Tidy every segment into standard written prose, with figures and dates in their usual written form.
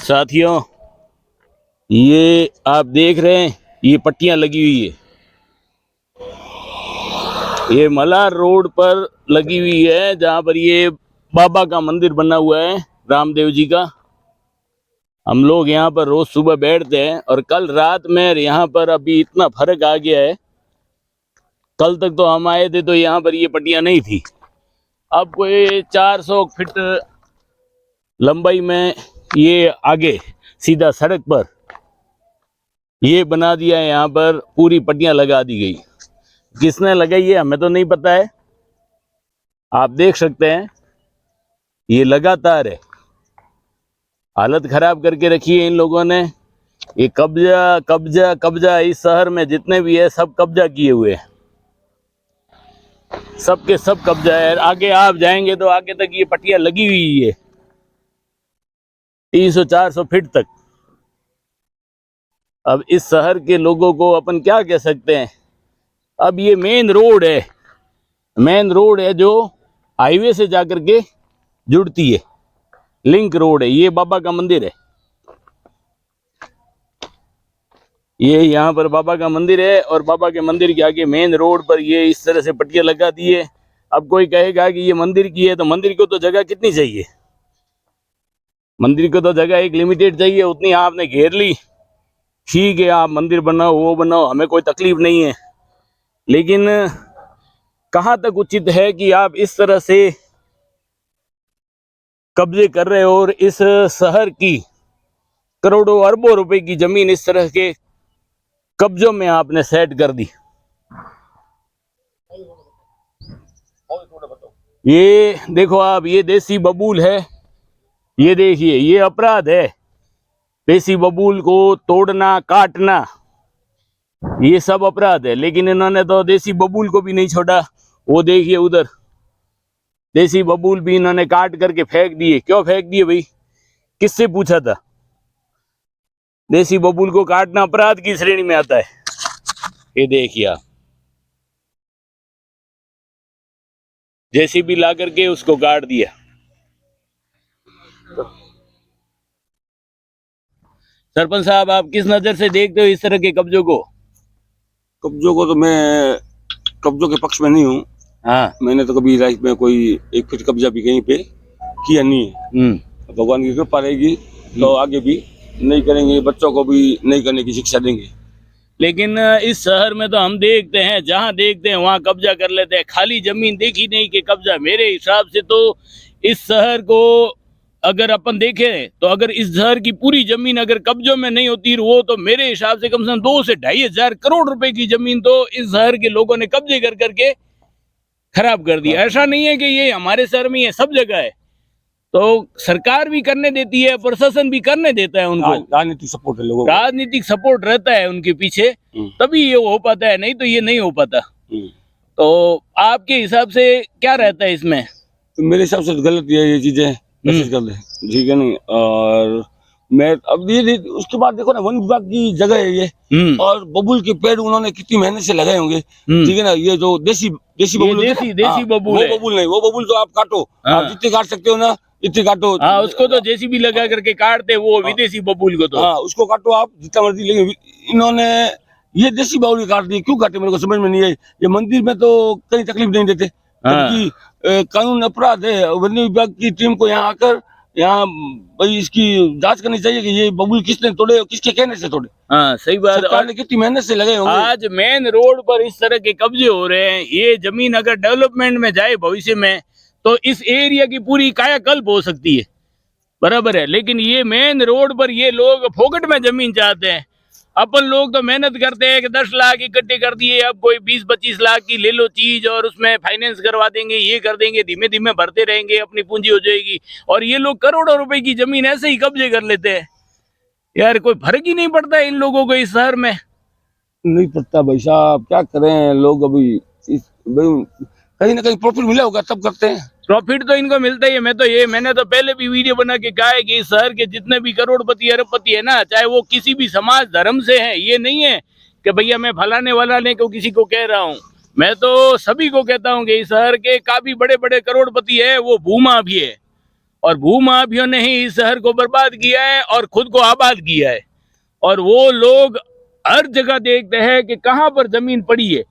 साथियों, ये आप देख रहे हैं, ये पट्टियां लगी हुई है। ये मलार रोड पर लगी हुई है, जहां पर ये बाबा का मंदिर बना हुआ है, रामदेव जी का। हम लोग यहाँ पर रोज सुबह बैठते हैं और कल रात में यहाँ पर अभी इतना फर्क आ गया है। कल तक तो हम आए थे तो यहाँ पर ये पट्टियां नहीं थी। अब कोई 400 फीट लंबाई में ये आगे सीधा सड़क पर ये बना दिया है। यहाँ पर पूरी पट्टियां लगा दी गई। किसने लगाई है हमें तो नहीं पता है। आप देख सकते हैं ये लगातार है, हालत खराब करके रखी है इन लोगों ने। ये कब्जा कब्जा कब्जा, इस शहर में जितने भी है सब कब्जा किए हुए हैं, सबके सब कब्जा है। आगे आप जाएंगे तो आगे तक ये पट्टियां लगी हुई है, 300-400 फीट तक। अब इस शहर के लोगों को अपन क्या कह सकते हैं। अब ये मेन रोड है जो हाईवे से जाकर के जुड़ती है, लिंक रोड है। ये बाबा का मंदिर है, ये यहाँ पर बाबा का मंदिर है और बाबा के मंदिर के आगे मेन रोड पर ये इस तरह से पट्टियां लगा दी है। अब कोई कहेगा कि ये मंदिर की है, तो मंदिर को तो जगह कितनी चाहिए। मंदिर को तो जगह एक लिमिटेड चाहिए, उतनी आपने घेर ली, ठीक है, आप मंदिर बनाओ, वो बनाओ, हमें कोई तकलीफ नहीं है। लेकिन कहाँ तक उचित है कि आप इस तरह से कब्जे कर रहे हो और इस शहर की करोड़ों अरबों रुपए की जमीन इस तरह के कब्जों में आपने सेट कर दी। ये देखो आप, ये देसी बबूल है, ये देखिए, ये अपराध है। देसी बबूल को तोड़ना, काटना, ये सब अपराध है। लेकिन इन्होंने तो देसी बबूल को भी नहीं छोड़ा। वो देखिए उधर देसी बबूल भी इन्होंने काट करके फेंक दिए। क्यों फेंक दिए भाई, किससे पूछा था। देसी बबूल को काटना अपराध की श्रेणी में आता है। ये देखिए आप, जेसीबी ला करके उसको काट दिया। सरपंच साहब, आप किस नजर से देखते हो इस तरह के कब्जों को? कब्जों को तो मैं कब्जों के पक्ष में नहीं हूँ। हाँ, मैंने तो कभी लाइफ में कोई 1 फीट कब्जा भी कहीं पे किया नहीं है। भगवान की कृपा रहेगी तो आगे भी नहीं करेंगे, बच्चों को भी नहीं करने की शिक्षा देंगे। लेकिन इस शहर में तो हम देखते हैं, जहां देखते हैं वहां कब्जा कर लेते हैं। खाली जमीन देखी नहीं कि कब्जा। मेरे हिसाब से तो इस शहर को अगर अपन देखें तो अगर इस शहर की पूरी जमीन अगर कब्जों में नहीं होती, वो तो मेरे हिसाब से कम 2 से 2.5 करोड़ रुपए की जमीन तो इस शहर के लोगों ने कब्जे कर करके खराब कर दी। ऐसा नहीं है कि ये हमारे शहर में, ये सब जगह है। तो सरकार भी करने देती है, प्रशासन भी करने देता है उनको। राजनीतिक सपोर्ट है लोगों को, राजनीतिक सपोर्ट रहता है उनके पीछे, तभी ये हो पाता है, नहीं तो ये नहीं हो पाता। तो आपके हिसाब से क्या रहता है इसमें? तो मेरे हिसाब से गलत ये चीजें कर दे, ठीक है नहीं। और मैं अब ये उसके बाद देखो ना, वन विभाग की जगह है ये, और बबूल के पेड़ उन्होंने कितनी मेहनत से लगाए होंगे, ठीक है ना। ये जो देसी बबूल, देसी बबूल, वो बबूल नहीं, वो बबूल तो आप काटो, आप जितने काट सकते हो ना इतने काटो। हाँ, उसको तो जेसीबी लगा करके काटते, वो विदेशी बबूल को तो। हाँ, उसको काटो आप जितना मर्जी। लेकिन इन्होंने ये देसी बबूल काट दी, क्यों काटे मेरे को समझ में नहीं है। ये मंदिर में तो कहीं तकलीफ नहीं देते, क्योंकि कानून अपराध है। वन विभाग की टीम को यहाँ आकर यहाँ भाई इसकी जांच करनी चाहिए कि ये बबूल किसने तोड़े और किसके कहने से तोड़े। हाँ, सही बात। सरकार ने कितनी मेहनत से लगाए होंगे। आज मेन रोड पर इस तरह के कब्जे हो रहे हैं। ये जमीन अगर डेवलपमेंट में जाए भविष्य में तो इस एरिया की पूरी कायाकल्प हो सकती है, बराबर है। लेकिन ये मेन रोड पर ये लोग फोकट में जमीन चाहते हैं। अपन लोग तो मेहनत करते हैं कि 10 लाख इकट्ठे कर दिए, अब कोई 20-25 लाख की ले लो चीज और उसमें फाइनेंस करवा देंगे, ये कर देंगे, धीमे धीमे भरते रहेंगे, अपनी पूंजी हो जाएगी। और ये लोग करोड़ों रुपए की जमीन ऐसे ही कब्जे कर लेते हैं। यार, कोई फर्क ही नहीं पड़ता इन लोगों को इस शहर में। नहीं पड़ता भाई साहब, क्या करें लोग। अभी कहीं ना कहीं प्रॉफिट मिला होगा तब करते हैं। प्रॉफिट तो इनको मिलता ही है। मैंने तो पहले भी वीडियो बना के कहा है कि इस शहर के जितने भी करोड़पति अरबपति है ना, चाहे वो किसी भी समाज धर्म से है, ये नहीं है कि भैया मैं फलाने वाला ने को किसी को कह रहा हूँ। मैं तो सभी को कहता हूँ कि इस शहर के काफी बड़े बड़े करोड़पति है, वो भूमा भी है। और भूमाफियों ने ही इस शहर को बर्बाद किया है और खुद को आबाद किया है। और वो लोग हर जगह देखते हैं कि कहाँ पर जमीन पड़ी है,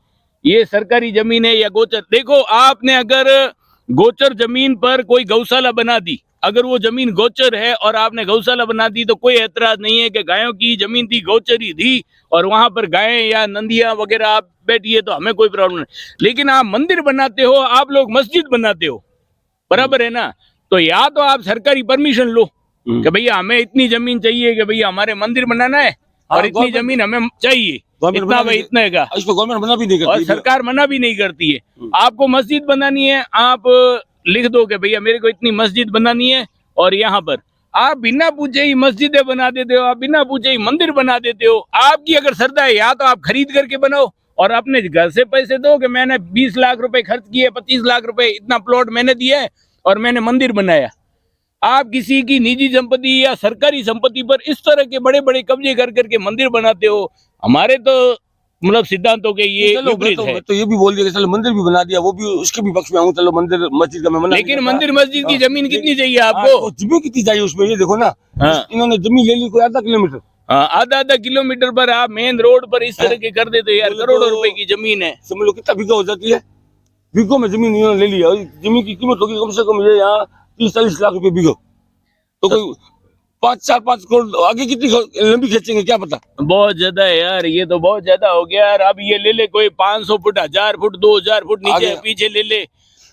ये सरकारी जमीन है या गोचर। देखो, आपने अगर गोचर जमीन पर कोई गौशाला बना दी, अगर वो जमीन गोचर है और आपने गौशाला बना दी तो कोई एतराज नहीं है कि गायों की जमीन थी, गोचर ही थी और वहां पर गायें या नंदियां वगैरह आप बैठी है तो हमें कोई प्रॉब्लम नहीं। लेकिन आप मंदिर बनाते हो, आप लोग मस्जिद बनाते हो, बराबर है ना? तो या तो आप सरकारी परमिशन लो कि भैया हमें इतनी जमीन चाहिए कि भैया हमारे मंदिर बनाना है और इतनी जमीन हमें चाहिए, इतना भाई इतने का। इसको गवर्नमेंट मना भी नहीं और करती, सरकार मना भी नहीं करती है। आपको मस्जिद बनानी है, आप लिख दो कि भैया मेरे को इतनी मस्जिद बनानी है और यहाँ पर आप बिना पूछे ही मस्जिदें बना देते हो, आप बिना पूछे ही मंदिर बना देते हो। आपकी अगर श्रद्धा है, या तो आप खरीद करके बनाओ और अपने घर से पैसे दो कि मैंने 20 लाख रुपए खर्च किए, 25 लाख रुपए इतना प्लॉट मैंने दिया है और मैंने मंदिर बनाया। आप किसी की निजी संपत्ति या सरकारी संपत्ति पर इस तरह के बड़े बड़े कब्जे कर करके मंदिर बनाते हो। हमारे तो मतलब सिद्धांतों के ये चलो विपरीत है। तो ये भी बोल दिया कि चलो मंदिर भी बना दिया, वो भी उसके भी पक्ष में आऊँ, चलो मंदिर मस्जिद का मैं मना लेकिन नहीं करता। मंदिर मस्जिद की जमीन कितनी चाहिए हाँ, आपको? तो जमीन कितनी चाहिए उसमें, ये देखो ना। हाँ। इन्होंने जमीन ले ली कोई आधा किलोमीटर, आधा आधा किलोमीटर पर आप मेन रोड पर इस तरह के कर देते हो यार। बोले करोड़ों तो- रुपए की जमीन है। समझ लो कितना बीघा हो जाती है, बीघों में जमीन इन्होंने ले ली है। और जमीन की कीमत होगी कम से कम ये यहाँ 30-40 लाख रुपए बीघो, तो कोई 5-4-5 करोड़ आगे कितनी लंबी खींचेंगे क्या पता। बहुत ज्यादा है यार, ये तो बहुत ज्यादा हो गया यार। अब ये ले ले कोई 500 फुट, 1000 फुट, 2000 फुट नीचे आगे- पीछे ले ले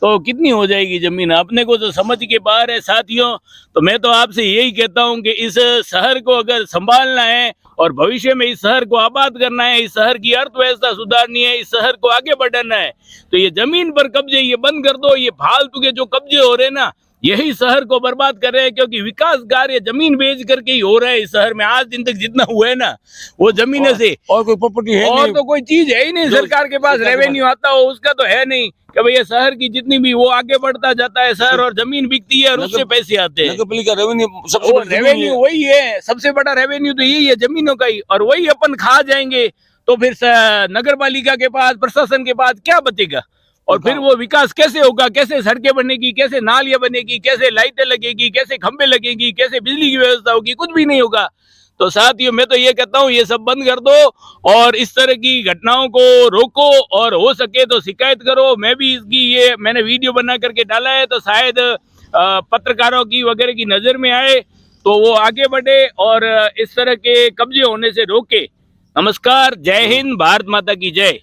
तो कितनी हो जाएगी जमीन? अपने को तो समझ के बाहर है साथियों। तो मैं तो आपसे यही कहता हूं कि इस शहर को अगर संभालना है और भविष्य में इस शहर को आबाद करना है, इस शहर की अर्थव्यवस्था सुधारनी है, इस शहर को आगे बढ़ाना है, तो ये जमीन पर कब्जे ये बंद कर दो। ये फालतू के जो कब्जे हो रहे हैं ना, यही शहर को बर्बाद कर रहे हैं। क्योंकि विकास कार्य जमीन बेच करके ही हो रहा है इस शहर में। आज दिन तक जितना हुआ है ना, वो जमीन से, और कोई प्रॉपर्टी है और नहीं। तो कोई चीज है ही नहीं। जो सरकार के पास सरकार के रेवेन्यू आता हो उसका तो है नहीं कि भैया शहर की जितनी भी वो आगे बढ़ता जाता है शहर, और जमीन बिकती है और उससे पैसे आते हैं। नगर पालिका रेवेन्यू सबसे वो बड़ी जमीन रेवेन्यू है। वही है, सबसे बड़ा रेवेन्यू तो यही है जमीनों का ही, और वही अपन खा जाएंगे तो फिर नगर पालिका के पास, प्रशासन के पास क्या बचेगा? और फिर वो विकास कैसे होगा? कैसे सड़कें बनेगी, कैसे नालियां बनेगी, कैसे लाइटें लगेगी, कैसे खंबे लगेगी, कैसे बिजली की व्यवस्था होगी? कुछ भी नहीं होगा। तो साथियों, मैं तो ये कहता हूँ ये सब बंद कर दो और इस तरह की घटनाओं को रोको, और हो सके तो शिकायत करो। मैं भी इसकी ये मैंने वीडियो बना करके डाला है, तो शायद पत्रकारों की वगैरह की नजर में आए तो वो आगे बढ़े और इस तरह के कब्जे होने से रोके। नमस्कार, जय हिंद, भारत माता की जय।